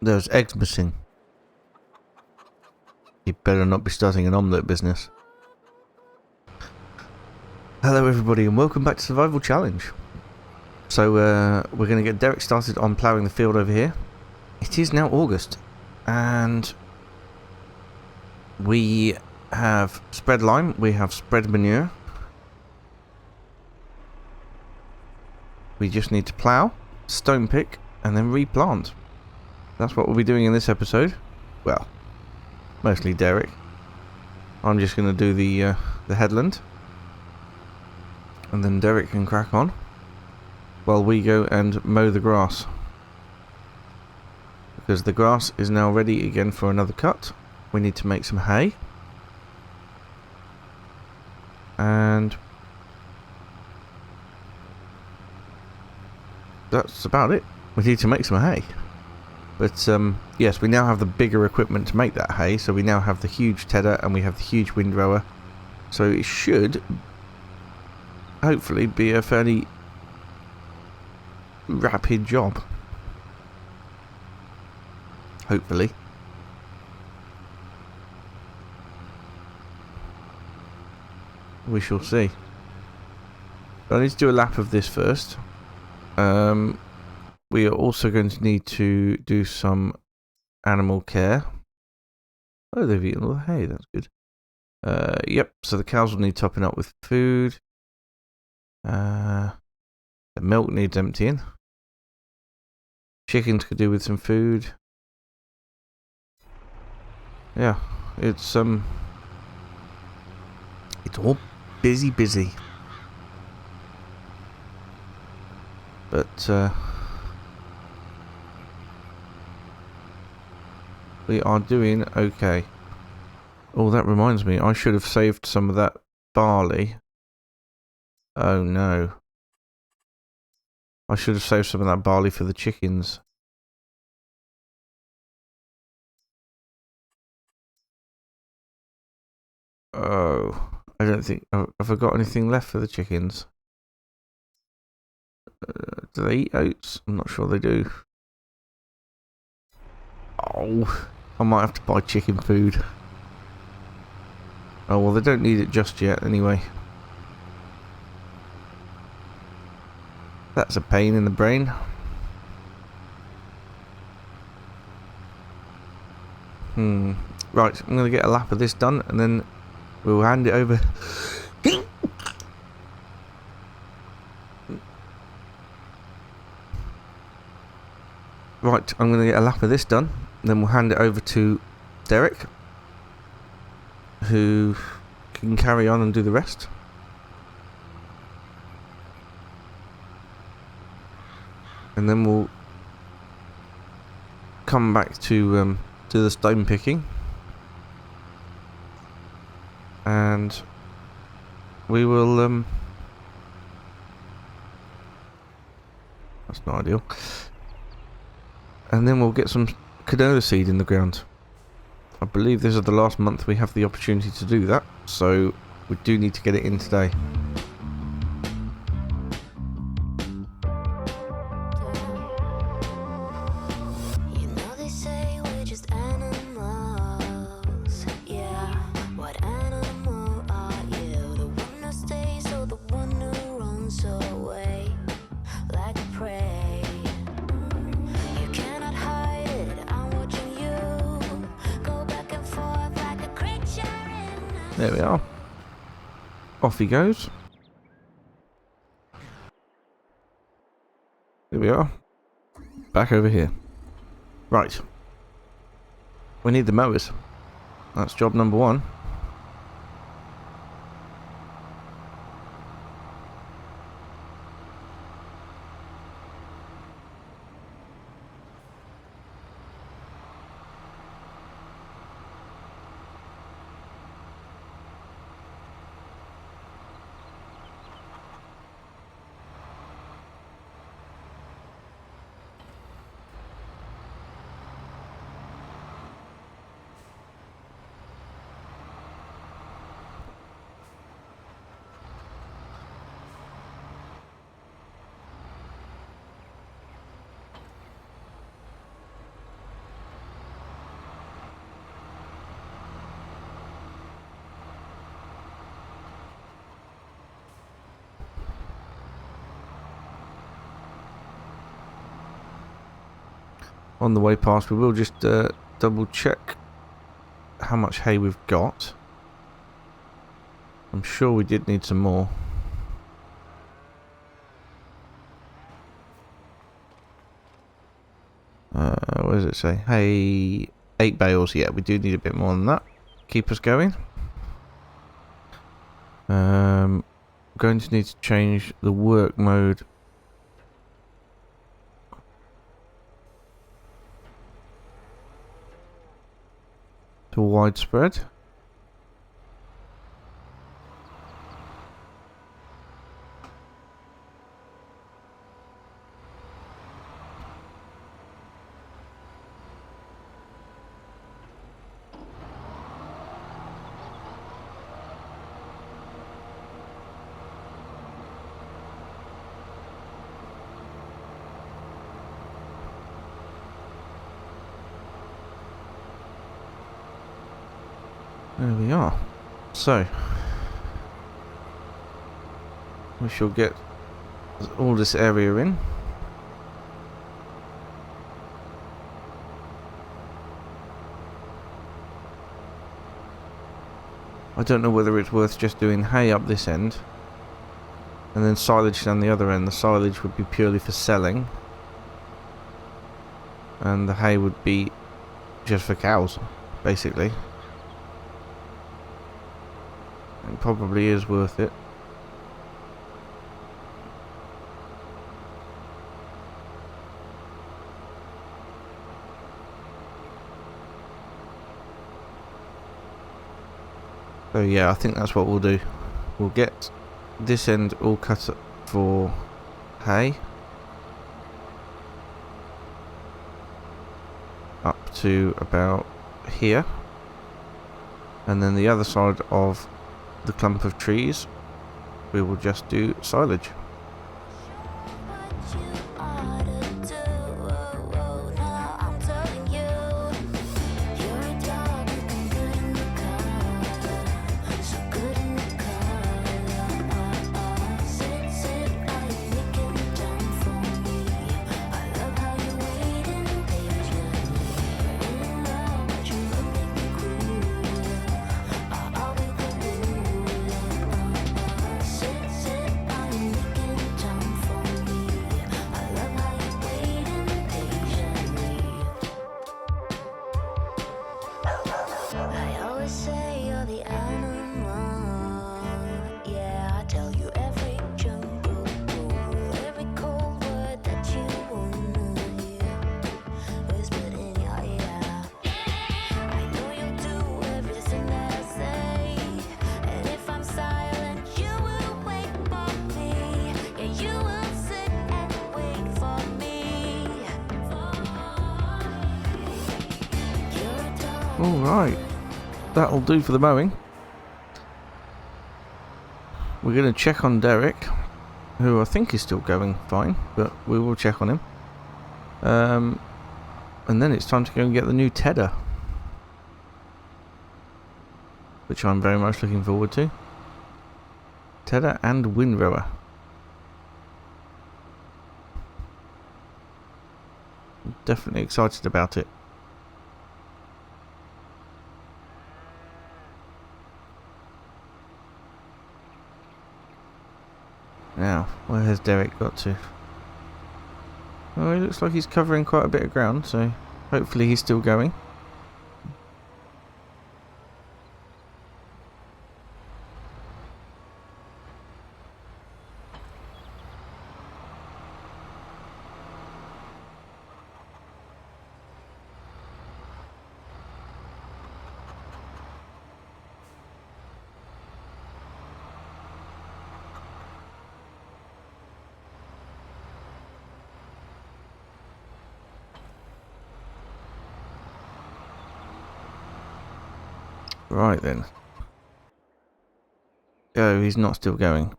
There's eggs missing. You better not be starting an omelette business. Hello everybody and welcome back to Survival Challenge. So we're going to get Derek started on ploughing the field over here. It is now August and we have spread lime, we have spread manure. We just need to plough, stone pick and then replant. That's what we'll be doing in this episode. Well, mostly Derek. I'm just going to do the headland. And then Derek can crack on while we go and mow the grass. Because the grass is now ready again for another cut. We need to make some hay. And that's about it. We need to make some hay. But yes, we now have the bigger equipment to make that hay. So we now have the huge tedder and we have the huge windrower. So it should hopefully be a fairly rapid job. Hopefully. We shall see. I need to do a lap of this first. We are also going to need to do some animal care. Oh, they've eaten all the hay, that's good. Yep, so the cows will need topping up with food. The milk needs emptying. Chickens could do with some food. Yeah, it's all busy. But we are doing okay. Oh, that reminds me, I should have saved some of that barley. Oh no. I should have saved some of that barley for the chickens. Oh, I don't think... Have I got anything left for the chickens? Do they eat oats? I'm not sure they do. Oh, I might have to buy chicken food. Oh, well, they don't need it just yet, anyway. That's a pain in the brain. Right, I'm going to get a lap of this done, and then we'll hand it over. Right, I'm going to get a lap of this done, and then we'll hand it over to Derek, who can carry on and do the rest. And then we'll come back to do the stone picking. And we will... that's not ideal. And then we'll get some canola seed in the ground. I believe this is the last month we have the opportunity to do that. So we do need to get it in today. There we are. Off he goes. Here we are. Back over here. Right. We need the mowers. That's job number one. on the way past, we will just double check how much hay we've got. I'm sure we did need some more. What does it say? Hay, 8 bales. Yeah, we do need a bit more than that. Keep us going. Going to need to change the work mode to widespread. There we are. So we shall get all this area in. I don't know whether it's worth just doing hay up this end and then silage down the other end. The silage would be purely for selling and the hay would be just for cows, basically. It probably is worth it. So yeah, I think that's what we'll do. We'll get this end all cut up for hay up to about here, and then the other side of the clump of trees we will just do silage. Alright, that'll do for the mowing. We're going to check on Derek, who I think is still going fine, but we will check on him. And then it's time to go and get the new tedder, which I'm very much looking forward to. Tedder and windrower. I'm definitely excited about it. Now, where has Derek got to? Oh, he looks like he's covering quite a bit of ground, so hopefully he's still going. Right then. Oh, he's not still going.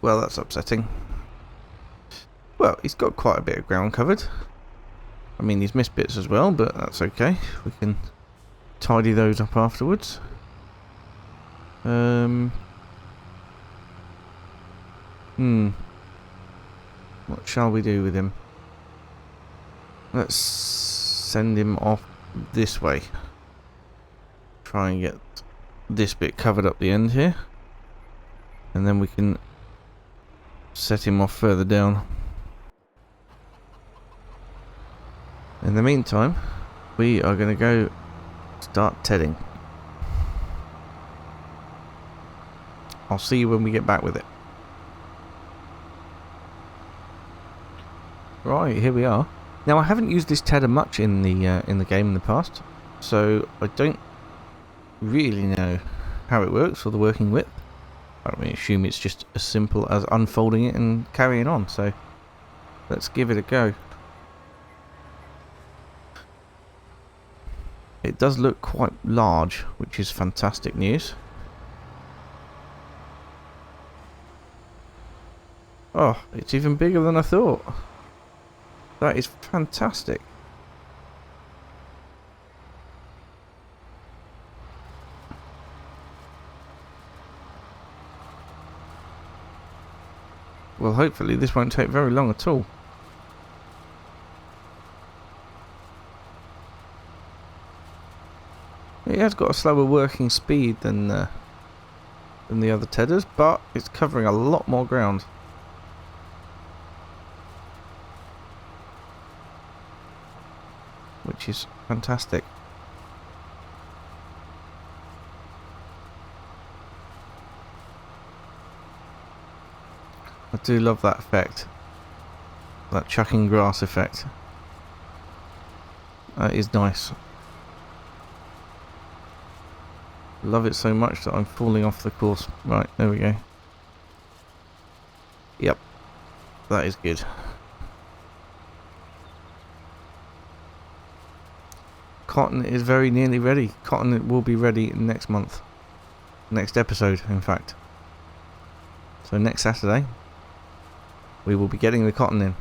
Well, that's upsetting. Well, he's got quite a bit of ground covered. I mean, he's missed bits as well, but that's okay. We can tidy those up afterwards. What shall we do with him? Let's send him off this way. Try and get this bit covered up the end here. And then we can set him off further down. In the meantime, we are going to go start tedding. I'll see you when we get back with it. Right, here we are. Now I haven't used this tedder much in the game in the past, so I don't really know how it works or the working width. I assume it's just as simple as unfolding it and carrying on. So let's give it a go. It does look quite large, which is fantastic news. Oh, it's even bigger than I thought. That is fantastic. Well, hopefully this won't take very long at all. It has got a slower working speed than the other tedders, but it's covering a lot more ground. Which is fantastic. I do love that effect. That chucking grass effect. That is nice. Love it so much that I'm falling off the course. Right, there we go. Yep. That is good. Cotton is very nearly ready. Cotton will be ready next month. Next episode, in fact. So next Saturday, we will be getting the cotton in.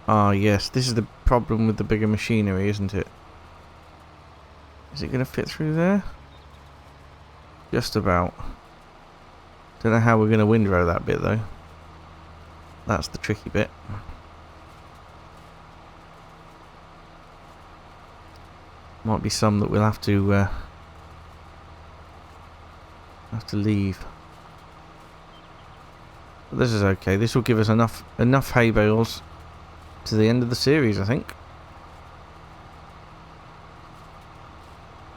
Ah, yes, this is the problem with the bigger machinery, isn't it? Is it going to fit through there? Just about. Don't know how we're going to windrow that bit, though. That's the tricky bit. Might be some that we'll have to leave. But this is okay. This will give us enough hay bales to the end of the series, I think.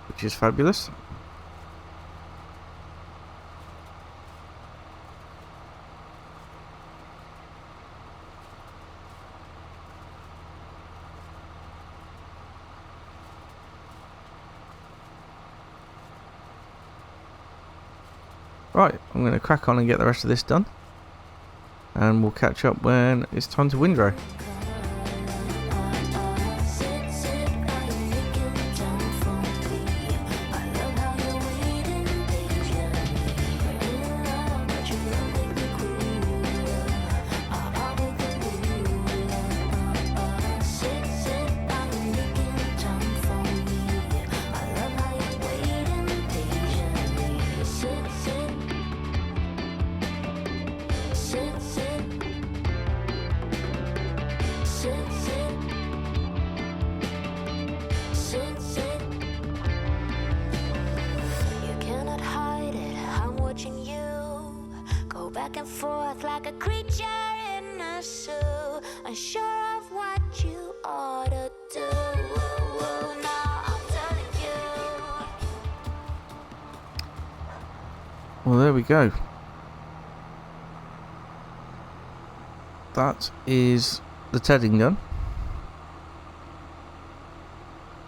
Which is fabulous. Right, I'm going to crack on and get the rest of this done. And we'll catch up when it's time to windrow. Back and forth like a creature in a zoo, unsure of what you ought to do. Now I'm telling you. Well, there we go. That is the tedding done.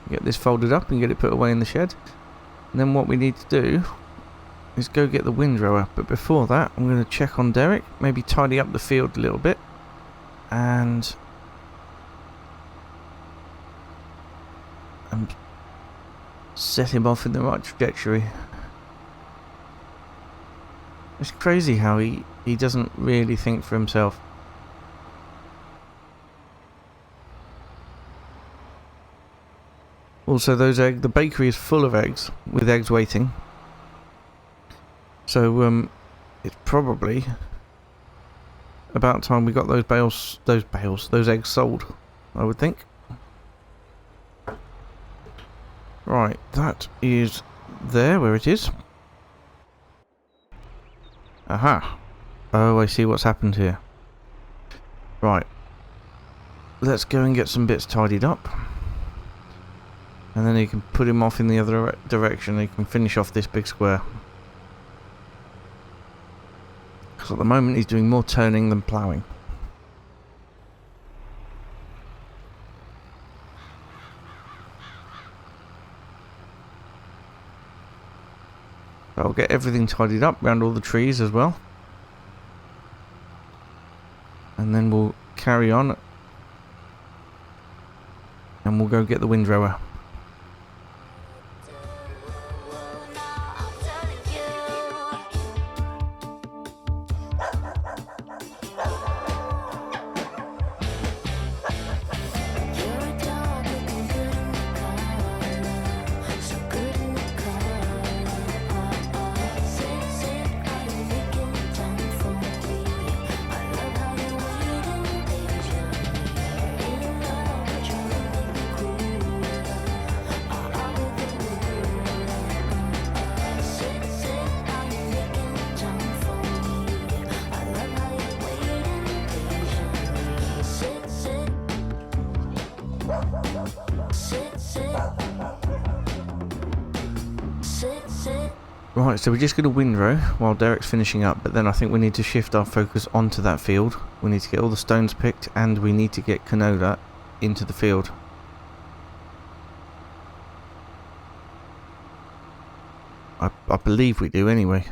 Get this folded up and get it put away in the shed. And then what we need to do is go get the windrower, but before that I'm going to check on Derek, maybe tidy up the field a little bit and set him off in the right trajectory. It's crazy how he doesn't really think for himself. Also, those the bakery is full of eggs, with eggs waiting. So it's probably about time we got those eggs sold, I would think. Right, that is there where it is. Aha. Oh, I see what's happened here. Right. Let's go and get some bits tidied up. And then you can put him off in the other direction. You can finish off this big square. Because at the moment he's doing more turning than ploughing. I'll get everything tidied up around all the trees as well. And then we'll carry on. And we'll go get the windrower. Right, so we're just going to windrow while Derek's finishing up, but then I think we need to shift our focus onto that field. We need to get all the stones picked, and we need to get canola into the field. I believe we do anyway.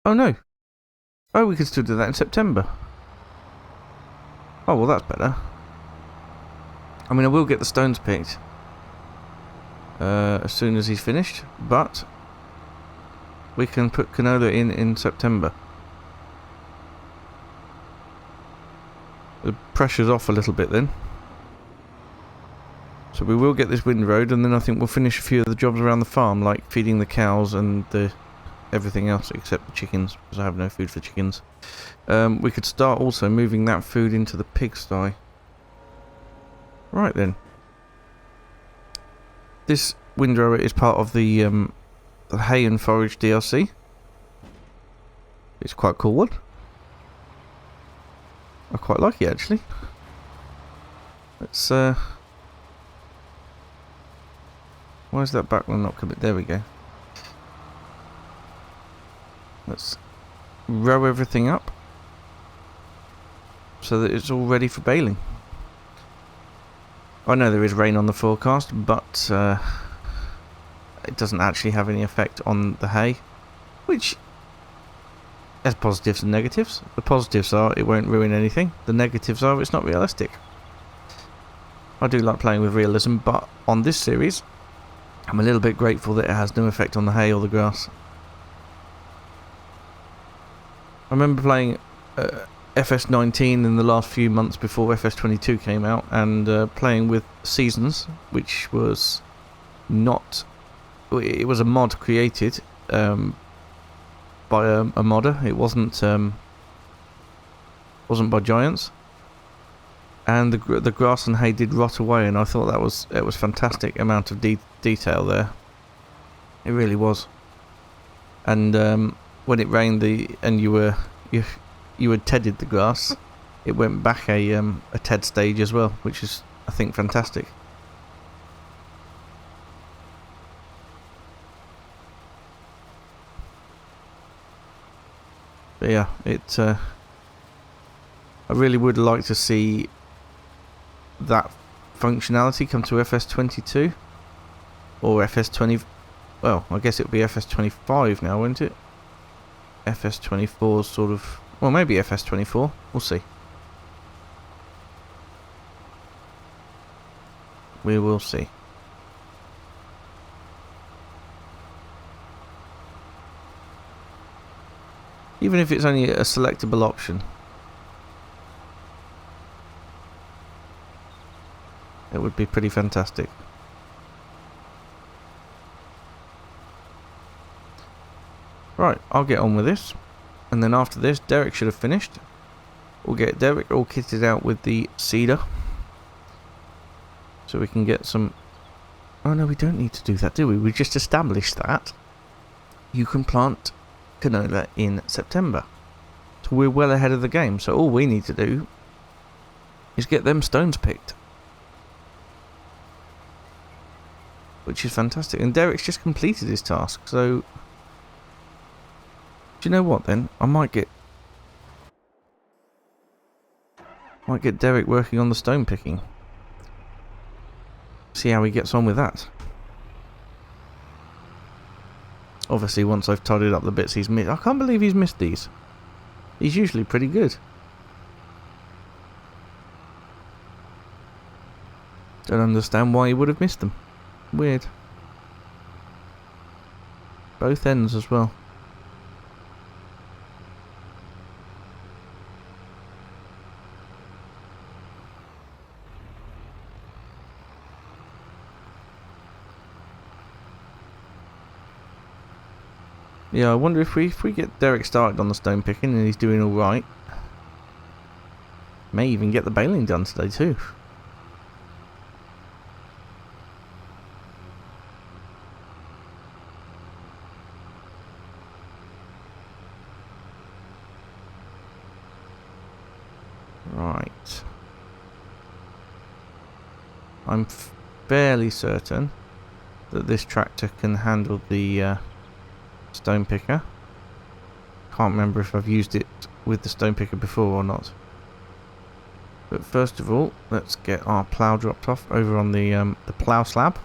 Oh no! Oh, we could still do that in September. Oh, well that's better. I mean, I will get the stones picked as soon as he's finished, but we can put canola in September. The pressure's off a little bit then. So we will get this windrowed, and then I think we'll finish a few of the jobs around the farm, like feeding the cows and everything else except the chickens, because I have no food for chickens. We could start also moving that food into the pigsty. Right then. This windrower is part of the hay and forage DLC. It's quite a cool one. I quite like it actually. Let's why is that back one not coming? There we go. Let's row everything up so that it's all ready for baling. I know there is rain on the forecast, but it doesn't actually have any effect on the hay, which has positives and negatives. The positives are it won't ruin anything. The negatives are it's not realistic. I do like playing with realism, but on this series I'm a little bit grateful that it has no effect on the hay or the grass. I remember playing FS19 in the last few months before FS22 came out, and playing with Seasons, which was not... It was a mod created by a modder. It wasn't by Giants, and the grass and hay did rot away, and I thought it was fantastic amount of detail there. It really was. And when it rained and you had tedded the grass, it went back a ted stage as well, which is I think fantastic. But yeah, I really would like to see that functionality come to FS22 or FS20. Well, I guess it would be FS25 now, won't it? FS24 sort of, well, maybe FS24. We'll see. We will see. Even if it's only a selectable option, it would be pretty fantastic. Right, I'll get on with this. And then after this, Derek should have finished. We'll get Derek all kitted out with the cedar. So we can get some... Oh no, we don't need to do that, do we? We just established that you can plant canola in September. So we're well ahead of the game. So all we need to do is get them stones picked. Which is fantastic. And Derek's just completed his task. So, do you know what then? I might get Derek working on the stone picking. See how he gets on with that. Obviously, once I've tidied up the bits he's missed. I can't believe he's missed these. He's usually pretty good. Don't understand why he would have missed them. Weird. Both ends as well. Yeah, I wonder if we get Derek started on the stone picking and he's doing alright. May even get the baling done today too. Right. I'm fairly certain that this tractor can handle the stone picker. Can't remember if I've used it with the stone picker before or not. But first of all, let's get our plough dropped off over on the plough slab.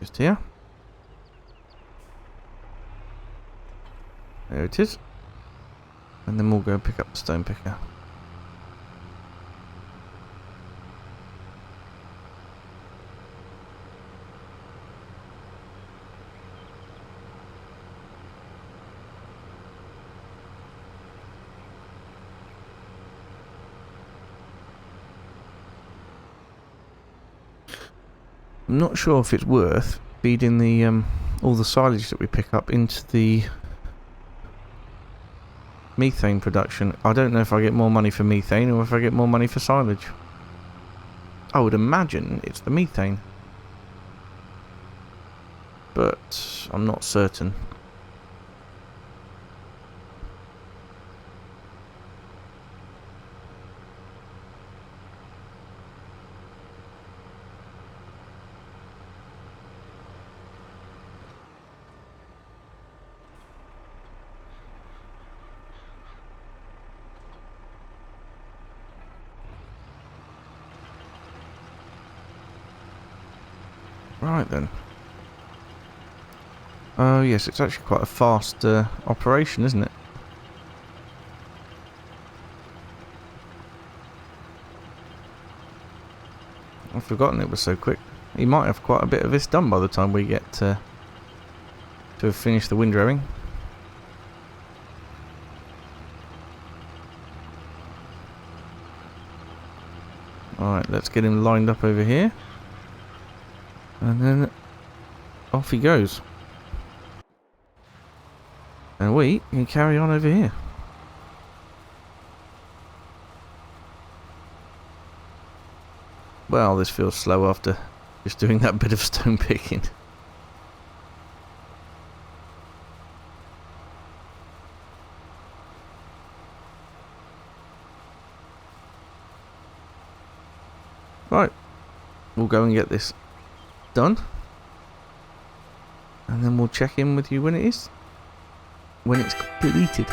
Just here. There it is. And then we'll go pick up the stone picker. I'm not sure if it's worth feeding the all the silage that we pick up into the methane production. I don't know if I get more money for methane or if I get more money for silage. I would imagine it's the methane, but I'm not certain. Right then. Oh yes, it's actually quite a fast operation, isn't it? I've forgotten it was so quick. He might have quite a bit of this done by the time we get to have finished the windrowing. Alright, let's get him lined up over here. And then off he goes. And we can carry on over here. Well, this feels slow after just doing that bit of stone picking. Right, we'll go and get this done, and then we'll check in with you when it is, when it's completed.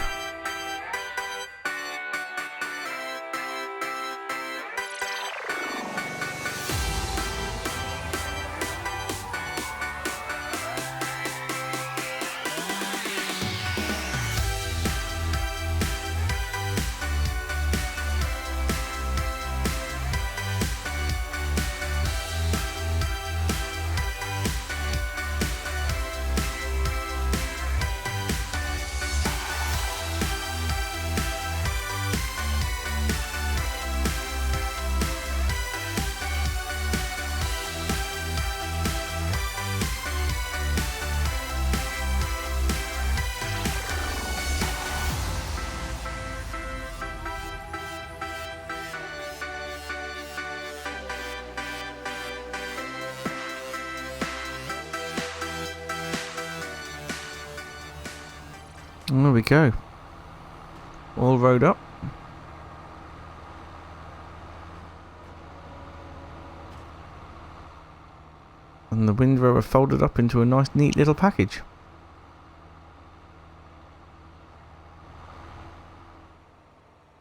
And there we go. All rode up. And the windrower folded up into a nice neat little package.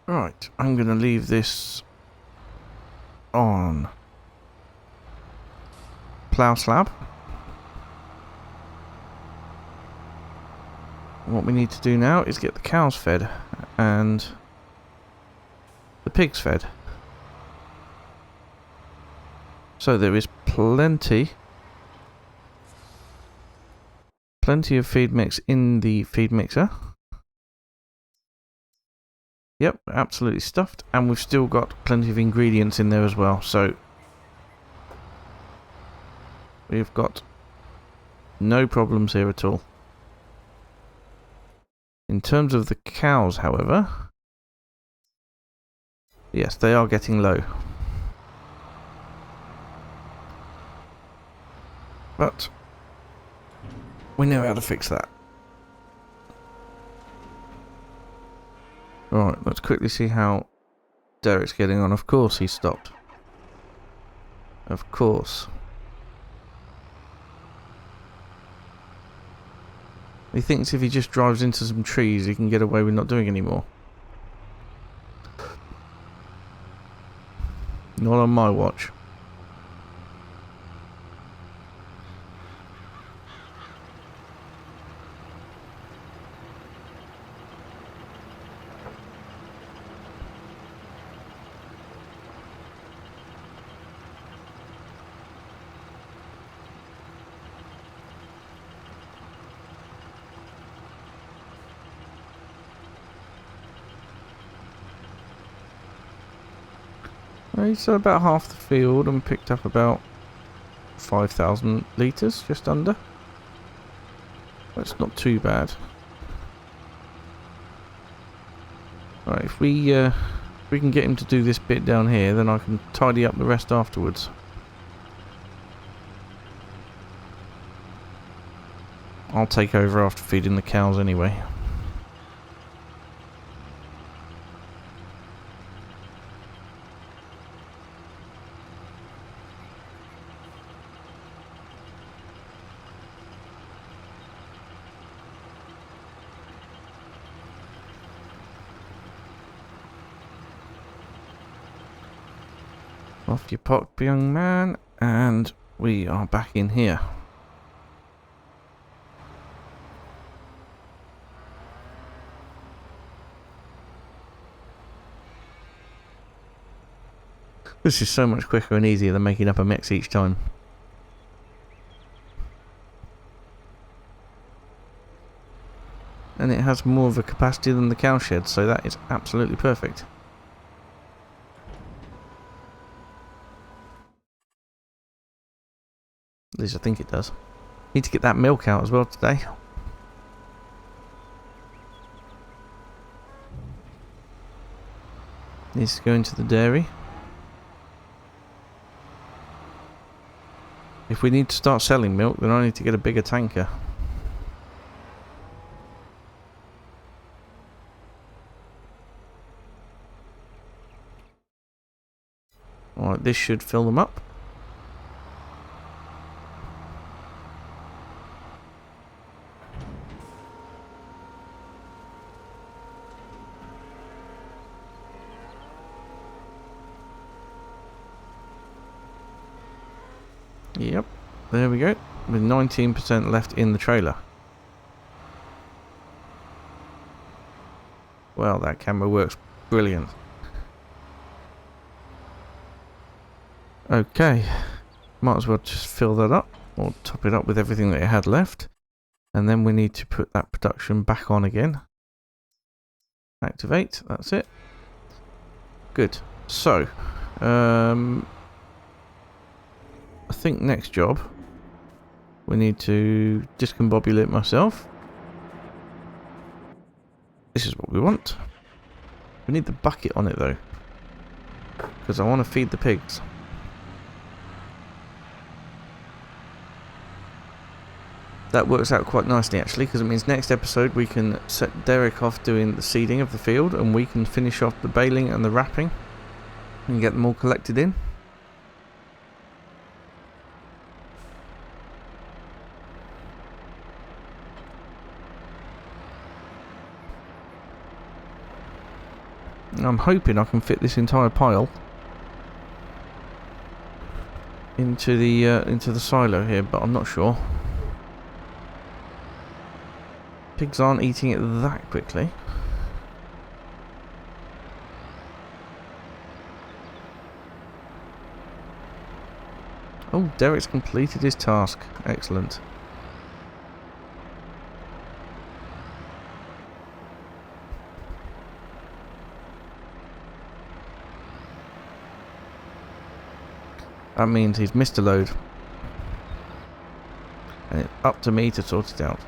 Right, I'm going to leave this on plough slab. What we need to do now is get the cows fed and the pigs fed. So there is plenty of feed mix in the feed mixer. Yep, absolutely stuffed, and we've still got plenty of ingredients in there as well, so we've got no problems here at all. In terms of the cows, however, yes, they are getting low. But we know how to fix that. Right, let's quickly see how Derek's getting on. Of course he stopped. Of course. He thinks if he just drives into some trees he can get away with not doing any more. Not on my watch. He's about half the field and picked up about 5,000 litres, just under. That's not too bad. Right, if we can get him to do this bit down here, then I can tidy up the rest afterwards. I'll take over after feeding the cows anyway. Off you pop, young man, and we are back in here. This is so much quicker and easier than making up a mix each time. And it has more of a capacity than the cowshed, so that is absolutely perfect. At least I think it does. Need to get that milk out as well today. Needs to go into the dairy. If we need to start selling milk, then I need to get a bigger tanker. Alright, this should fill them up. Yep, there we go, with 19% left in the trailer. Well, that camera works brilliant. Okay, might as well just fill that up, or top it up with everything that it had left. And then we need to put that production back on again. Activate, that's it. Good, so, I think next job we need to discombobulate myself. This is what we want. We need the bucket on it though, because I want to feed the pigs. That works out quite nicely actually, because it means next episode we can set Derek off doing the seeding of the field, and we can finish off the baling and the wrapping and get them all collected in. I'm hoping I can fit this entire pile into the silo here, but I'm not sure. Pigs aren't eating it that quickly. Oh, Derek's completed his task. Excellent. That means he's missed a load. And it's up to me to sort it out.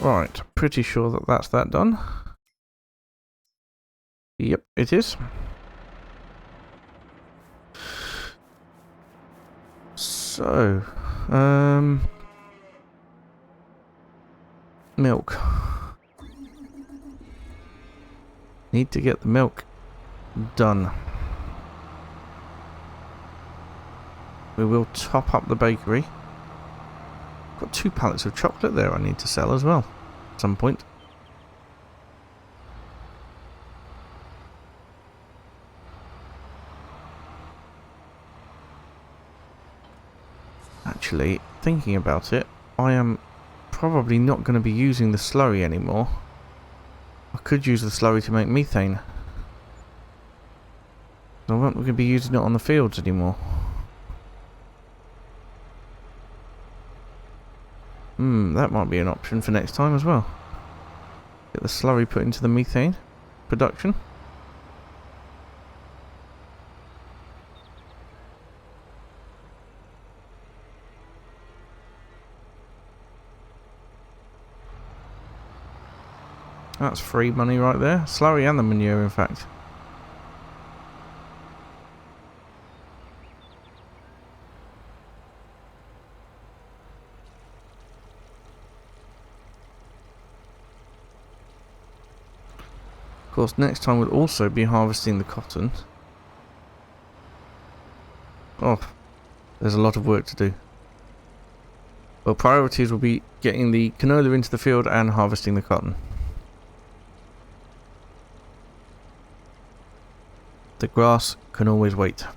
Right, pretty sure that that's that done. Yep, it is. So, milk. Need to get the milk done. We will top up the bakery. Got 2 pallets of chocolate there I need to sell as well at some point. Actually, thinking about it, I am probably not going to be using the slurry anymore. I could use the slurry to make methane. I won't going to be using it on the fields anymore. That might be an option for next time as well. Get the slurry put into the methane production. That's free money right there. Slurry and the manure, in fact. Of course, next time we'll also be harvesting the cotton. Oh, there's a lot of work to do. Well, priorities will be getting the canola into the field and harvesting the cotton. The grass can always wait.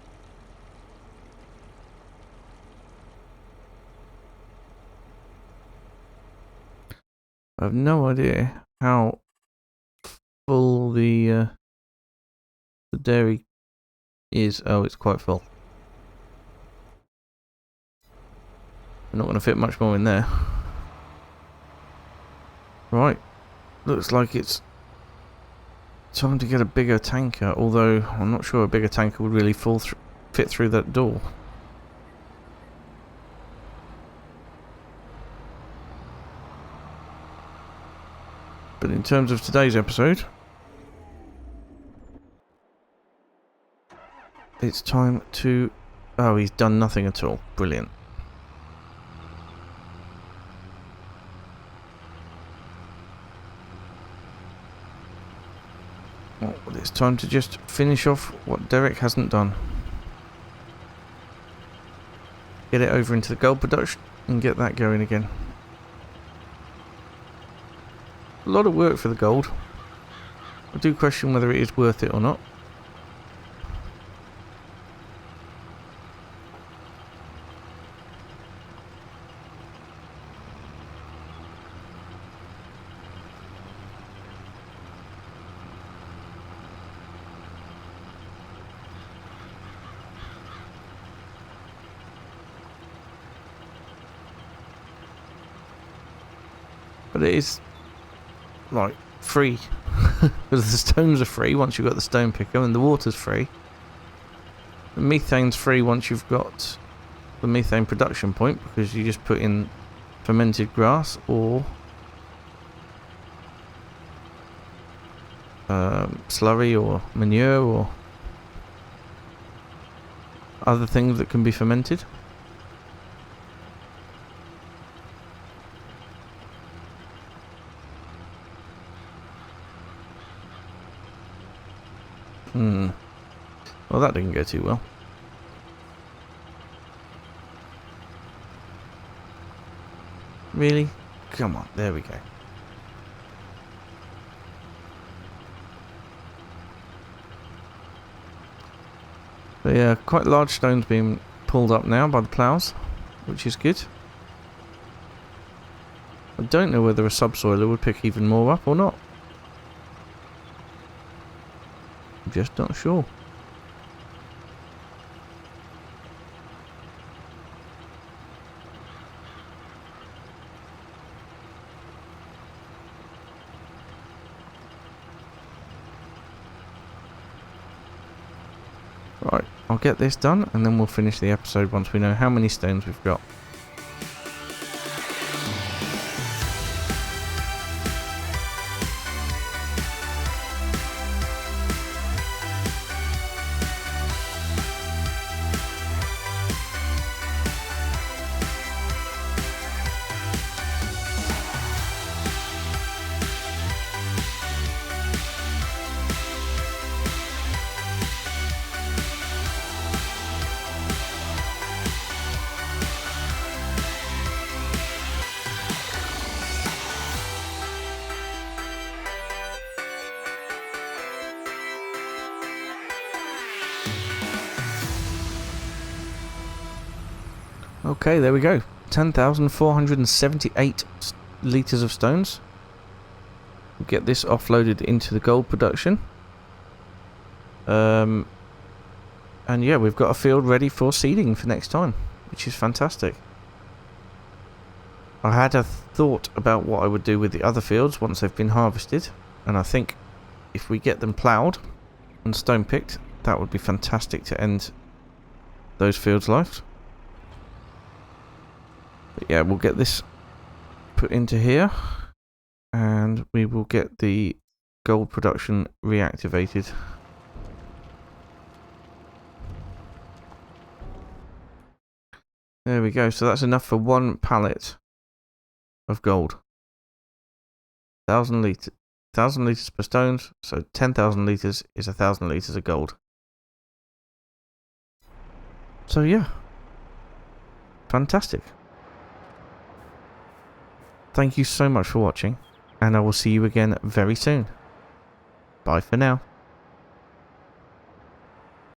I have no idea how full the dairy is. Oh, it's quite full. We're not going to fit much more in there. Right, looks like it's time to get a bigger tanker, although I'm not sure a bigger tanker would really fit through that door. But in terms of today's episode, it's time to... Oh, he's done nothing at all. Brilliant. Well, it's time to just finish off what Derek hasn't done. Get it over into the gold production and get that going again. A lot of work for the gold. I do question whether it is worth it or not. But it is like free. Because the stones are free once you've got the stone picker, and the water's free. The methane's free once you've got the methane production point, because you just put in fermented grass or slurry or manure or other things that can be fermented. Well, that didn't go too well. Really? Come on, there we go. So yeah, quite large stones being pulled up now by the ploughs, which is good. I don't know whether a subsoiler would pick even more up or not. I'm just not sure. Right, I'll get this done and then we'll finish the episode once we know how many stones we've got. Okay, there we go. 10,478 litres of stones. We'll get this offloaded into the gold production. And yeah, we've got a field ready for seeding for next time, which is fantastic. I had a thought about what I would do with the other fields once they've been harvested, and I think if we get them ploughed and stone picked, that would be fantastic to end those fields' lives. But yeah, we'll get this put into here and we will get the gold production reactivated. There we go. So that's enough for 1 pallet of gold. 1,000 litres per stones, so 10,000 litres is 1,000 litres of gold. So yeah, fantastic. Thank you so much for watching, and I will see you again very soon. Bye for now.